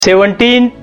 17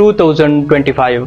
2025।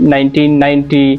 1990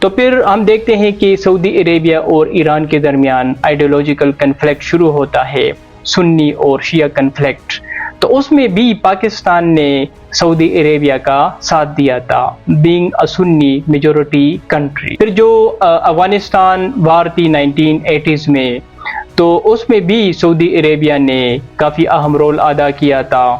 تو پھر ہم دیکھتے ہیں کہ سعودی عربیہ اور ایران کے درمیان آئیڈیولوجیکل کنفلکٹ شروع ہوتا ہے، سنی اور شیعہ کنفلکٹ. تو اس میں بھی پاکستان نے سعودی عربیہ کا ساتھ دیا تھا، being a Sunni majority country. پھر جو افغانستان وار تھی 1980s میں، تو اس میں بھی سعودی عربیہ نے کافی اہم رول ادا کیا تھا،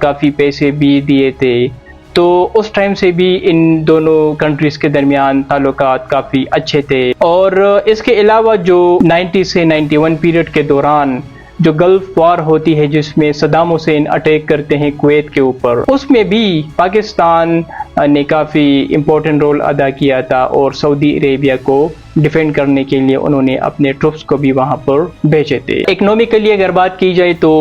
کافی پیسے بھی دیے تھے. تو اس ٹائم سے بھی ان دونوں کنٹریز کے درمیان تعلقات کافی اچھے تھے. اور اس کے علاوہ جو 90 سے 91 پیریڈ کے دوران جو گلف وار ہوتی ہے، جس میں صدام حسین اٹیک کرتے ہیں کویت کے اوپر، اس میں بھی پاکستان نے کافی امپورٹنٹ رول ادا کیا تھا اور سعودی عربیہ کو ڈیفینڈ کرنے کے لیے انہوں نے اپنے ٹروپس کو بھی وہاں پر بھیجے تھے. اکنامکلی اگر بات کی جائے تو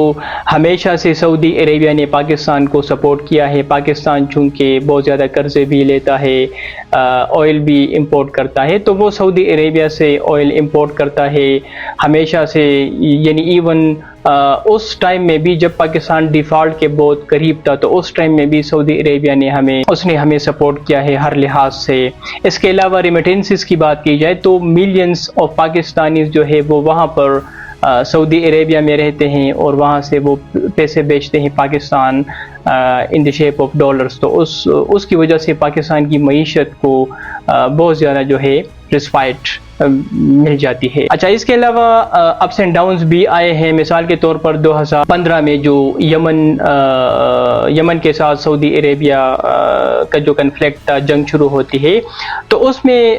ہمیشہ سے سعودی عربیہ نے پاکستان کو سپورٹ کیا ہے. پاکستان چونکہ بہت زیادہ قرضے بھی لیتا ہے، آئل بھی امپورٹ کرتا ہے، تو وہ سعودی عربیہ سے آئل امپورٹ کرتا ہے ہمیشہ سے. یعنی ایون اس ٹائم میں بھی جب پاکستان ڈیفالٹ کے بہت قریب تھا، تو اس ٹائم میں بھی سعودی عربیہ نے ہمیں سپورٹ کیا ہے ہر لحاظ سے. اس کے علاوہ ریمیٹنسز کی بات کی جائے تو ملینز آف پاکستانیز جو ہے وہ وہاں پر سعودی عربیہ میں رہتے ہیں اور وہاں سے وہ پیسے بیچتے ہیں پاکستان ان دی شیپ آف ڈالرز. تو اس کی وجہ سے پاکستان کی معیشت کو بہت زیادہ جو ہے رسپائٹ مل جاتی ہے. اچھا، اس کے علاوہ اپس اینڈ ڈاؤنز بھی آئے ہیں. مثال کے طور پر 2015 میں جو یمن کے ساتھ سعودی عربیہ کا جو کنفلکٹ تھا، جنگ شروع ہوتی ہے، تو اس میں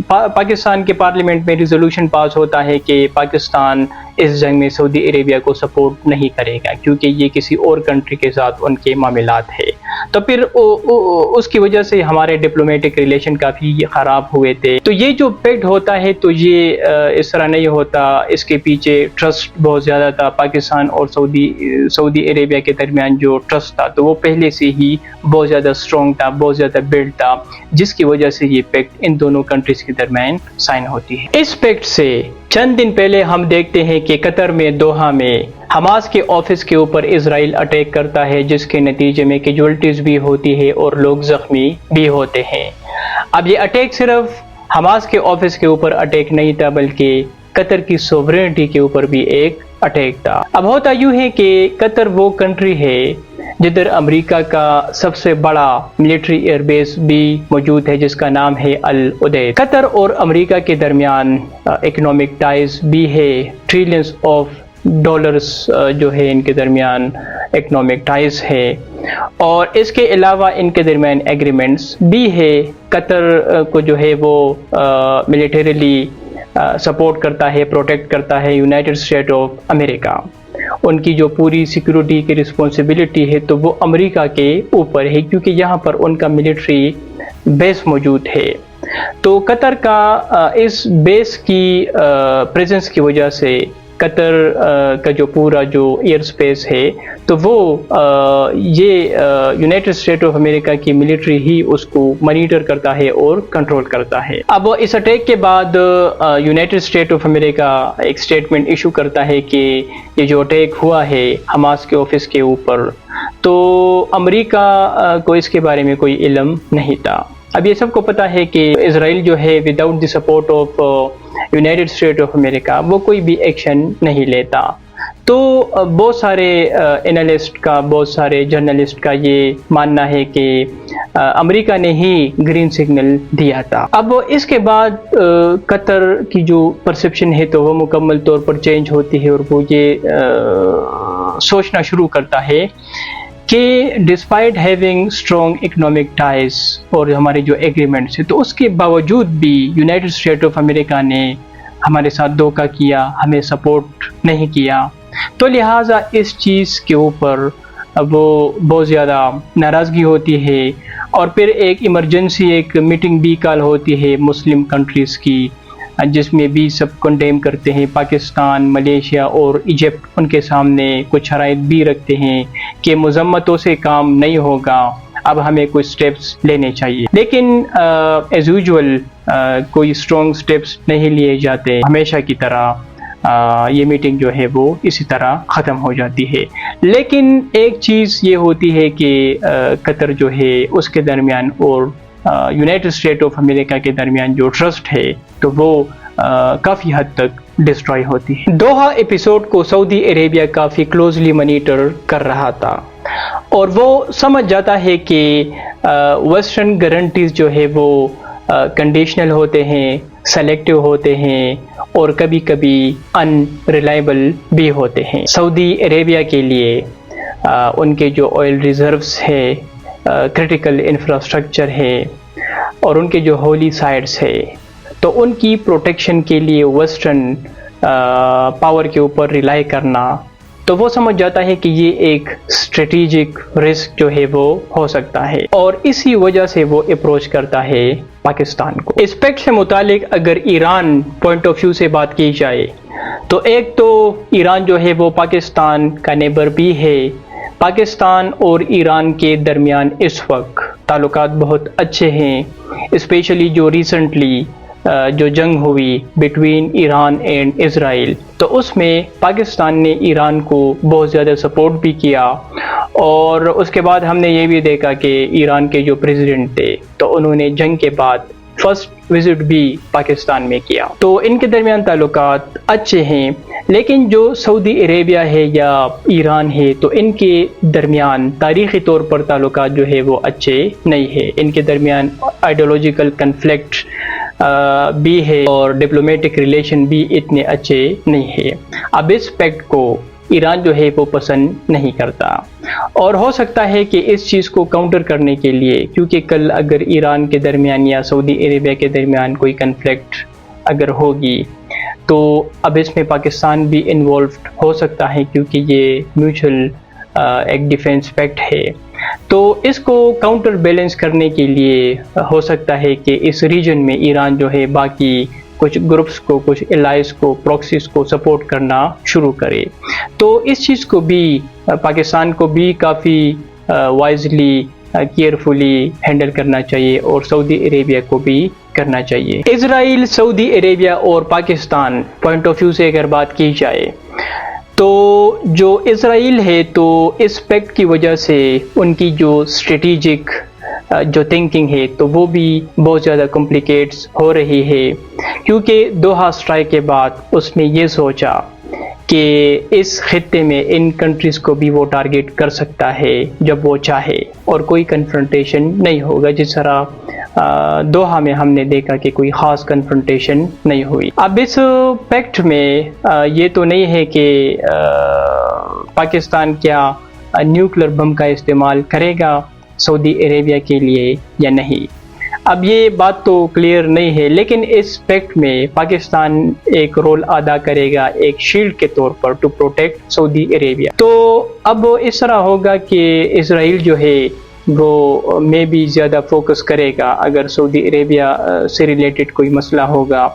پاکستان کے پارلیمنٹ میں ریزولوشن پاس ہوتا ہے کہ پاکستان اس جنگ میں سعودی عربیہ کو سپورٹ نہیں کرے گا کیونکہ یہ کسی اور کنٹری کے ساتھ ان کے معاملات ہے. تو پھر اس کی وجہ سے ہمارے ڈپلومیٹک ریلیشن کافی خراب ہوئے تھے. تو یہ جو پیکٹ ہوتا ہے تو یہ اس طرح نہیں ہوتا، اس کے پیچھے ٹرسٹ بہت زیادہ تھا. پاکستان اور سعودی عربیہ کے درمیان جو ٹرسٹ تھا تو وہ پہلے سے ہی بہت زیادہ اسٹرانگ تھا، بہت زیادہ بلڈ تھا، جس کی وجہ سے یہ پیکٹ ان دونوں کنٹریز کے درمیان سائن ہوتی ہے. اس پیکٹ سے چند دن پہلے ہم دیکھتے ہیں کہ قطر میں دوحہ میں حماس کے آفس کے اوپر اسرائیل اٹیک کرتا ہے، جس کے نتیجے میں کیجوالٹیز بھی ہوتی ہے اور لوگ زخمی بھی ہوتے ہیں. اب یہ اٹیک صرف حماس کے آفس کے اوپر اٹیک نہیں تھا، بلکہ قطر کی سوورینٹی کے اوپر بھی ایک اٹیک تھا. اب ہوتا یوں ہے کہ قطر وہ کنٹری ہے جدھر امریکہ کا سب سے بڑا ملٹری ایئر بیس بھی موجود ہے، جس کا نام ہے العدید. قطر اور امریکہ کے درمیان اکنامک ٹائز بھی ہے، ٹریلینز آف ڈالرز جو ہے ان کے درمیان اکنامک ٹائز ہے. اور اس کے علاوہ ان کے درمیان ایگریمنٹس بھی ہے. قطر کو جو ہے وہ ملیٹریلی سپورٹ کرتا ہے، پروٹیکٹ کرتا ہے یونائٹڈ اسٹیٹ آف امریکہ. ان کی جو پوری سیکیورٹی کی رسپانسبلٹی ہے تو وہ امریکہ کے اوپر ہے، کیونکہ یہاں پر ان کا ملٹری بیس موجود ہے. تو قطر کا اس بیس کی پریزنس کی وجہ سے قطر کا جو پورا جو ایئر سپیس ہے تو وہ یہ یونائٹڈ اسٹیٹ آف امریکہ کی ملٹری ہی اس کو مانیٹر کرتا ہے اور کنٹرول کرتا ہے. اب اس اٹیک کے بعد یونائٹڈ اسٹیٹ آف امریکہ ایک سٹیٹمنٹ ایشو کرتا ہے کہ یہ جو اٹیک ہوا ہے حماس کے آفس کے اوپر، تو امریکہ کو اس کے بارے میں کوئی علم نہیں تھا. اب یہ سب کو پتہ ہے کہ اسرائیل جو ہے without the support of United state of America وہ کوئی بھی ایکشن نہیں لیتا. تو بہت سارے انالسٹ کا، بہت سارے جرنلسٹ کا یہ ماننا ہے کہ امریکہ نے ہی گرین سگنل دیا تھا. اب اس کے بعد قطر کی جو پرسپشن ہے تو وہ مکمل طور پر چینج ہوتی ہے اور وہ یہ سوچنا شروع کرتا ہے کہ despite having strong economic ties اور ہمارے جو ایگریمنٹس ہیں، تو اس کے باوجود بھی یونائٹڈ اسٹیٹ آف امریکہ نے ہمارے ساتھ دھوکہ کیا، ہمیں سپورٹ نہیں کیا. تو لہٰذا اس چیز کے اوپر وہ بہت زیادہ ناراضگی ہوتی ہے اور پھر ایک ایمرجنسی ایک میٹنگ بھی کال ہوتی ہے مسلم کنٹریز کی، جس میں بھی سب کنڈیم کرتے ہیں. پاکستان، ملیشیا اور ایجپٹ ان کے سامنے کچھ شرائط بھی رکھتے ہیں کہ مذمتوں سے کام نہیں ہوگا، اب ہمیں کوئی سٹیپس لینے چاہیے. لیکن ایز یوزول کوئی اسٹرانگ سٹیپس نہیں لیے جاتے. ہمیشہ کی طرح یہ میٹنگ جو ہے وہ اسی طرح ختم ہو جاتی ہے. لیکن ایک چیز یہ ہوتی ہے کہ قطر جو ہے اس کے درمیان اور یونائٹڈ اسٹیٹ آف امریکہ کے درمیان جو ٹرسٹ ہے تو وہ کافی حد تک ڈسٹروائے ہوتی ہے۔ دوحہ ایپیسوڈ کو سعودی عربیہ کافی کلوزلی مانیٹر کر رہا تھا اور وہ سمجھ جاتا ہے کہ ویسٹرن گارنٹیز جو ہے وہ کنڈیشنل ہوتے ہیں، سلیکٹیو ہوتے ہیں اور کبھی کبھی ان ریلائبل بھی ہوتے ہیں۔ سعودی عربیہ کے لیے ان کے جو آئل ریزروز ہے، کرٹیکل انفراسٹرکچر ہے اور ان کے جو ہولی سائٹس ہے، تو ان کی پروٹیکشن کے لیے ویسٹرن پاور کے اوپر ریلائی کرنا، تو وہ سمجھ جاتا ہے کہ یہ ایک اسٹریٹجک رسک جو ہے وہ ہو سکتا ہے اور اسی وجہ سے وہ اپروچ کرتا ہے پاکستان کو۔ اس پیکٹ سے متعلق اگر ایران پوائنٹ آف ویو سے بات کی جائے تو ایک تو ایران جو ہے وہ پاکستان کا نیبر بھی ہے۔ پاکستان اور ایران کے درمیان اس وقت تعلقات بہت اچھے ہیں، اسپیشلی جو ریسنٹلی جو جنگ ہوئی بٹوین ایران اینڈ اسرائیل، تو اس میں پاکستان نے ایران کو بہت زیادہ سپورٹ بھی کیا اور اس کے بعد ہم نے یہ بھی دیکھا کہ ایران کے جو پریزیڈنٹ تھے تو انہوں نے جنگ کے بعد فرسٹ وزٹ بھی پاکستان میں کیا، تو ان کے درمیان تعلقات اچھے ہیں۔ لیکن جو سعودی عربیہ ہے یا ایران ہے تو ان کے درمیان تاریخی طور پر تعلقات جو ہے وہ اچھے نہیں ہے، ان کے درمیان آئیڈیولوجیکل کنفلکٹ بھی ہے اور ڈپلومیٹک ریلیشن بھی اتنے اچھے نہیں ہے۔ اب اس پیکٹ کو ایران جو ہے وہ پسند نہیں کرتا اور ہو سکتا ہے کہ اس چیز کو کاؤنٹر کرنے کے لیے، کیونکہ کل اگر ایران کے درمیان یا سعودی عربیہ کے درمیان کوئی کنفلکٹ اگر ہوگی تو اب اس میں پاکستان بھی انوالوڈ ہو سکتا ہے، کیونکہ یہ میوچل ایک ڈیفنس پیکٹ ہے، تو اس کو کاؤنٹر بیلنس کرنے کے لیے ہو سکتا ہے کہ اس ریجن میں ایران جو ہے باقی کچھ گروپس کو، کچھ الائز کو، پروکسیز کو سپورٹ کرنا شروع کرے۔ تو اس چیز کو بھی پاکستان کو بھی کافی وائزلی، کیئرفلی ہینڈل کرنا چاہیے اور سعودی عربیہ کو بھی کرنا چاہیے۔ اسرائیل، سعودی عربیہ اور پاکستان پوائنٹ آف ویو سے اگر بات کی جائے تو جو اسرائیل ہے تو اس پیکٹ کی وجہ سے ان کی جو اسٹریٹجک جو تھنکنگ ہے تو وہ بھی بہت زیادہ کمپلیکیٹس ہو رہی ہے، کیونکہ دوحہ اسٹرائک کے بعد اس نے یہ سوچا کہ اس خطے میں ان کنٹریز کو بھی وہ ٹارگٹ کر سکتا ہے جب وہ چاہے اور کوئی کنفرنٹیشن نہیں ہوگا، جس طرح دوحہ میں ہم نے دیکھا کہ کوئی خاص کنفرنٹیشن نہیں ہوئی۔ اب اس پیکٹ میں یہ تو نہیں ہے کہ پاکستان کیا نیوکلیر بم کا استعمال کرے گا سعودی عربیہ کے لیے یا نہیں، اب یہ بات تو کلیئر نہیں ہے، لیکن اس پیکٹ میں پاکستان ایک رول ادا کرے گا ایک شیلڈ کے طور پر ٹو پروٹیکٹ سعودی عربیہ۔ تو اب اس طرح ہوگا کہ اسرائیل جو ہے وہ میں بھی زیادہ فوکس کرے گا، اگر سعودی عربیہ سے ریلیٹڈ کوئی مسئلہ ہوگا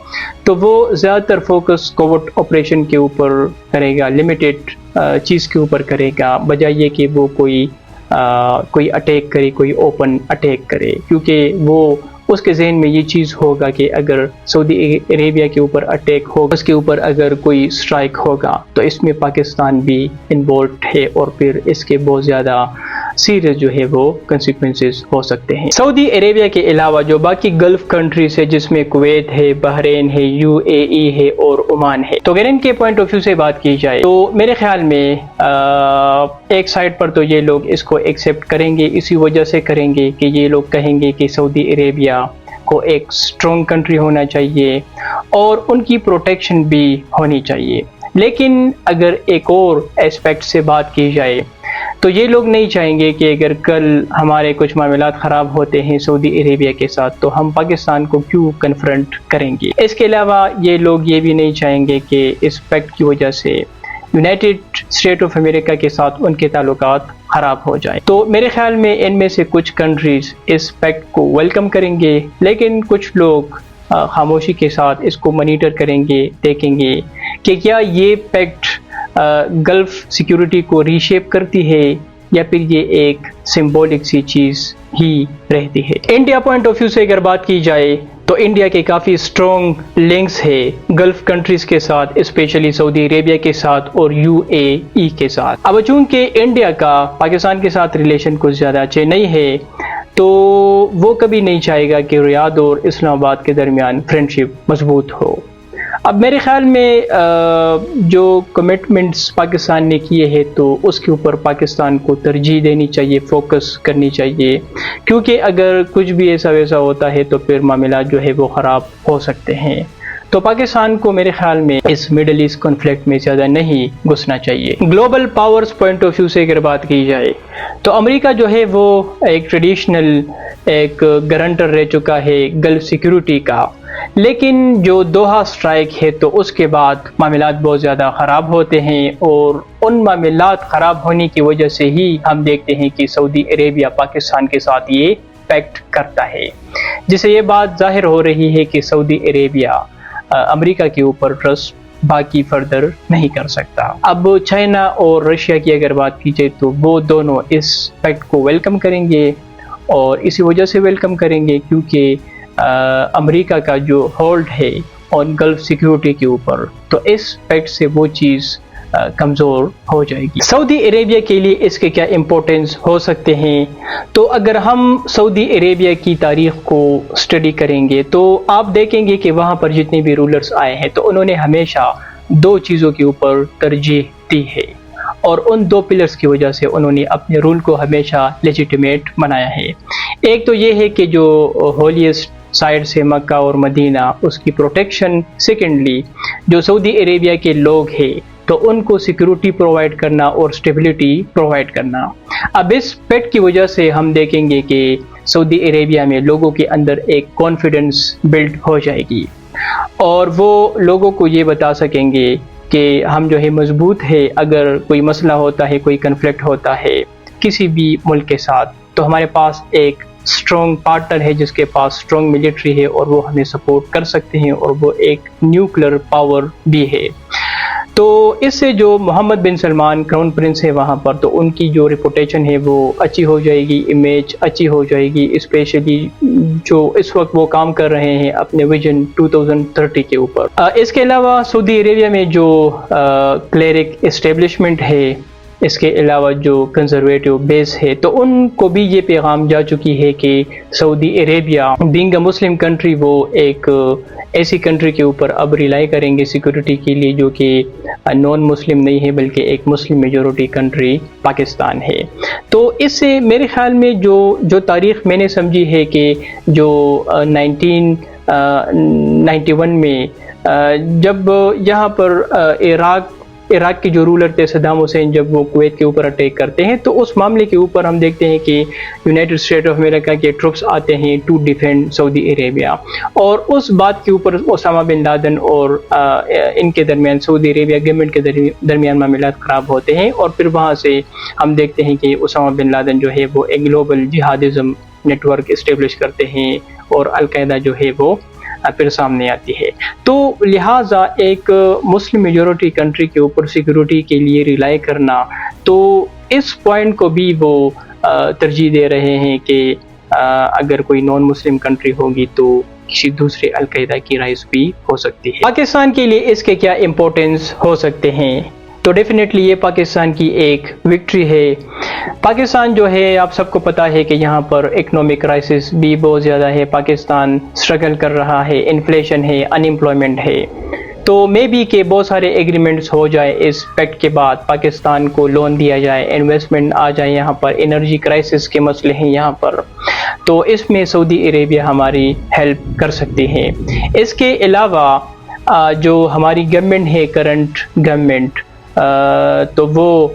تو وہ زیادہ تر فوکس کوورٹ آپریشن کے اوپر کرے گا، لمیٹڈ چیز کے اوپر کرے گا، بجائے یہ کہ وہ کوئی اٹیک کرے، کوئی اوپن اٹیک کرے، کیونکہ وہ اس کے ذہن میں یہ چیز ہوگا کہ اگر سعودی عربیہ کے اوپر اٹیک ہوگا، اس کے اوپر اگر کوئی سٹرائک ہوگا تو اس میں پاکستان بھی انوالوڈ ہے اور پھر اس کے بہت زیادہ سیریس جو ہے وہ کنسیکوینسز ہو سکتے ہیں۔ سعودی عربیہ کے علاوہ جو باقی گلف کنٹریز ہے، جس میں کویت ہے، بحرین ہے، UAE ہے اور عمان ہے، تو اگر ان کے پوائنٹ آف ویو سے بات کی جائے تو میرے خیال میں ایک سائڈ پر تو یہ لوگ اس کو ایکسیپٹ کریں گے، اسی وجہ سے کریں گے کہ یہ لوگ کہیں گے کہ سعودی عربیہ کو ایک اسٹرانگ کنٹری ہونا چاہیے اور ان کی پروٹیکشن بھی ہونی چاہیے۔ لیکن اگر ایک اور اسپیکٹ سے بات کی جائے تو یہ لوگ نہیں چاہیں گے کہ اگر کل ہمارے کچھ معاملات خراب ہوتے ہیں سعودی عربیہ کے ساتھ تو ہم پاکستان کو کیوں کنفرنٹ کریں گے۔ اس کے علاوہ یہ لوگ یہ بھی نہیں چاہیں گے کہ اس پیکٹ کی وجہ سے یونائٹڈ اسٹیٹ آف امریکہ کے ساتھ ان کے تعلقات خراب ہو جائیں۔ تو میرے خیال میں ان میں سے کچھ کنٹریز اس پیکٹ کو ویلکم کریں گے، لیکن کچھ لوگ خاموشی کے ساتھ اس کو مانیٹر کریں گے، دیکھیں گے کہ کیا یہ پیکٹ گلف سیکیورٹی کو ری شیپ کرتی ہے یا پھر یہ ایک سمبولک سی چیز ہی رہتی ہے۔ انڈیا پوائنٹ آف ویو سے اگر بات کی جائے تو انڈیا کے کافی اسٹرانگ لنکس ہے گلف کنٹریز کے ساتھ، اسپیشلی سعودی عربیہ کے ساتھ اور UAE کے ساتھ۔ اب چونکہ انڈیا کا پاکستان کے ساتھ ریلیشن کچھ زیادہ اچھے نہیں ہے تو وہ کبھی نہیں چاہے گا کہ ریاض اور اسلام آباد کے درمیان فرینڈشپ مضبوط ہو۔ اب میرے خیال میں جو کمٹمنٹس پاکستان نے کیے ہیں تو اس کے اوپر پاکستان کو ترجیح دینی چاہیے، فوکس کرنی چاہیے، کیونکہ اگر کچھ بھی ایسا ویسا ہوتا ہے تو پھر معاملات جو ہے وہ خراب ہو سکتے ہیں۔ تو پاکستان کو میرے خیال میں اس مڈل ایسٹ کانفلکٹ میں زیادہ نہیں گھسنا چاہیے۔ Global powers point of view سے اگر بات کی جائے تو امریکہ جو ہے وہ ایک ٹریڈیشنل ایک گارنٹر رہ چکا ہے گلف سیکیورٹی کا، لیکن جو دوحہ سٹرائک ہے تو اس کے بعد معاملات بہت زیادہ خراب ہوتے ہیں، اور ان معاملات خراب ہونے کی وجہ سے ہی ہم دیکھتے ہیں کہ سعودی عربیہ پاکستان کے ساتھ یہ پیکٹ کرتا ہے، جس سے یہ بات ظاہر ہو رہی ہے کہ سعودی عربیہ امریکہ کے اوپر ٹرسٹ باقی فردر نہیں کر سکتا۔ اب چائنا اور رشیا کی اگر بات کی جائے تو وہ دونوں اس پیکٹ کو ویلکم کریں گے، اور اسی وجہ سے ویلکم کریں گے کیونکہ امریکہ کا جو ہولڈ ہے آن گلف سیکیورٹی کے اوپر، تو اس پیکٹ سے وہ چیز کمزور ہو جائے گی۔ سعودی عربیہ کے لیے اس کے کیا امپورٹنس ہو سکتے ہیں؟ تو اگر ہم سعودی عربیہ کی تاریخ کو اسٹڈی کریں گے تو آپ دیکھیں گے کہ وہاں پر جتنے بھی رولرز آئے ہیں تو انہوں نے ہمیشہ دو چیزوں کے اوپر ترجیح دی ہے، اور ان دو پلرز کی وجہ سے انہوں نے اپنے رول کو ہمیشہ لیجیٹیمیٹ بنایا ہے۔ ایک تو یہ ہے کہ جو ہولیسٹ سائڈ سے مکہ اور مدینہ اس کی پروٹیکشن، سیکنڈلی جو سعودی عربیہ کے لوگ ہیں تو ان کو سیکیورٹی پرووائڈ کرنا اور اسٹیبلٹی پرووائڈ کرنا۔ اب اس پیکٹ کی وجہ سے ہم دیکھیں گے کہ سعودی عربیہ میں لوگوں کے اندر ایک کانفیڈنس بلڈ ہو جائے گی، اور وہ لوگوں کو یہ بتا سکیں گے کہ ہم جو ہے مضبوط ہے، اگر کوئی مسئلہ ہوتا ہے، کوئی کنفلکٹ ہوتا ہے کسی بھی ملک کے ساتھ تو ہمارے پاس ایک اسٹرانگ پارٹنر ہے جس کے پاس اسٹرانگ ملٹری ہے، اور وہ ہمیں سپورٹ کر سکتے ہیں، اور وہ ایک نیوکلیر پاور بھی ہے۔ تو اس سے جو محمد بن سلمان کراؤن پرنس ہے وہاں پر، تو ان کی جو ریپوٹیشن ہے وہ اچھی ہو جائے گی، امیج اچھی ہو جائے گی، اسپیشلی جو اس وقت وہ کام کر رہے ہیں اپنے ویژن 2030 کے اوپر۔ اس کے علاوہ سعودی عربیہ میں جو کلیرک اسٹیبلشمنٹ ہے، اس کے علاوہ جو کنزرویٹو بیس ہے، تو ان کو بھی یہ پیغام جا چکی ہے کہ سعودی عربیہ بینگ اے مسلم کنٹری وہ ایک ایسی کنٹری کے اوپر اب ریلائی کریں گے سیکورٹی کے لیے جو کہ نان مسلم نہیں ہے بلکہ ایک مسلم میجورٹی کنٹری پاکستان ہے۔ تو اس سے میرے خیال میں جو تاریخ میں نے سمجھی ہے کہ جو 1991 میں جب یہاں پر عراق کے جو رولر تھے صدام حسین، جب وہ کویت کے اوپر اٹیک کرتے ہیں تو اس معاملے کے اوپر ہم دیکھتے ہیں کہ یونائٹڈ اسٹیٹ آف امریکہ کے ٹروپس آتے ہیں ٹو ڈیفینڈ سعودی عربیہ، اور اس بات کے اوپر اسامہ بن لادن اور ان کے درمیان سعودی عربیہ گورنمنٹ کے درمیان معاملات خراب ہوتے ہیں، اور پھر وہاں سے ہم دیکھتے ہیں کہ اسامہ بن لادن جو ہے وہ ایک گلوبل جہادزم نیٹ ورک اسٹیبلش کرتے ہیں، اور القاعدہ جو ہے وہ پھر سامنے آتی ہے۔ تو لہٰذا ایک مسلم میجورٹی کنٹری کے اوپر سیکیورٹی کے لیے ریلائی کرنا، تو اس پوائنٹ کو بھی وہ ترجیح دے رہے ہیں کہ اگر کوئی نان مسلم کنٹری ہوگی تو کسی دوسرے القاعدہ کی رائز بھی ہو سکتی ہے۔ پاکستان کے لیے اس کے کیا امپورٹنس ہو سکتے ہیں؟ تو ڈیفینیٹلی یہ پاکستان کی ایک وکٹری ہے۔ پاکستان جو ہے آپ سب کو پتہ ہے کہ یہاں پر اکنامک کرائسس بھی بہت زیادہ ہے، پاکستان سٹرگل کر رہا ہے، انفلیشن ہے، ان امپلائمنٹ ہے، تو مے بی کہ بہت سارے ایگریمنٹس ہو جائے اس پیکٹ کے بعد، پاکستان کو لون دیا جائے، انویسٹمنٹ آ جائے، یہاں پر انرجی کرائسس کے مسئلے ہیں یہاں پر، تو اس میں سعودی عربیہ ہماری ہیلپ کر سکتی ہے۔ اس کے علاوہ جو ہماری گورنمنٹ ہے، کرنٹ گورنمنٹ، تو وہ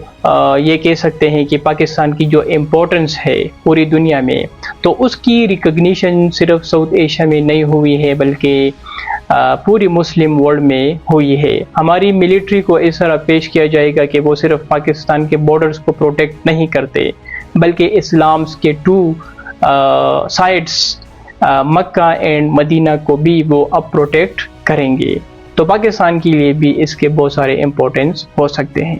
یہ کہہ سکتے ہیں کہ پاکستان کی جو امپورٹنس ہے پوری دنیا میں، تو اس کی ریکگنیشن صرف ساؤتھ ایشیا میں نہیں ہوئی ہے بلکہ پوری مسلم ورلڈ میں ہوئی ہے۔ ہماری ملٹری کو اس طرح پیش کیا جائے گا کہ وہ صرف پاکستان کے بارڈرز کو پروٹیکٹ نہیں کرتے بلکہ اسلامس کے ٹو سائڈس مکہ اینڈ مدینہ کو بھی وہ اب پروٹیکٹ کریں گے، تو پاکستان کے لیے بھی اس کے بہت سارے امپورٹنس ہو سکتے ہیں۔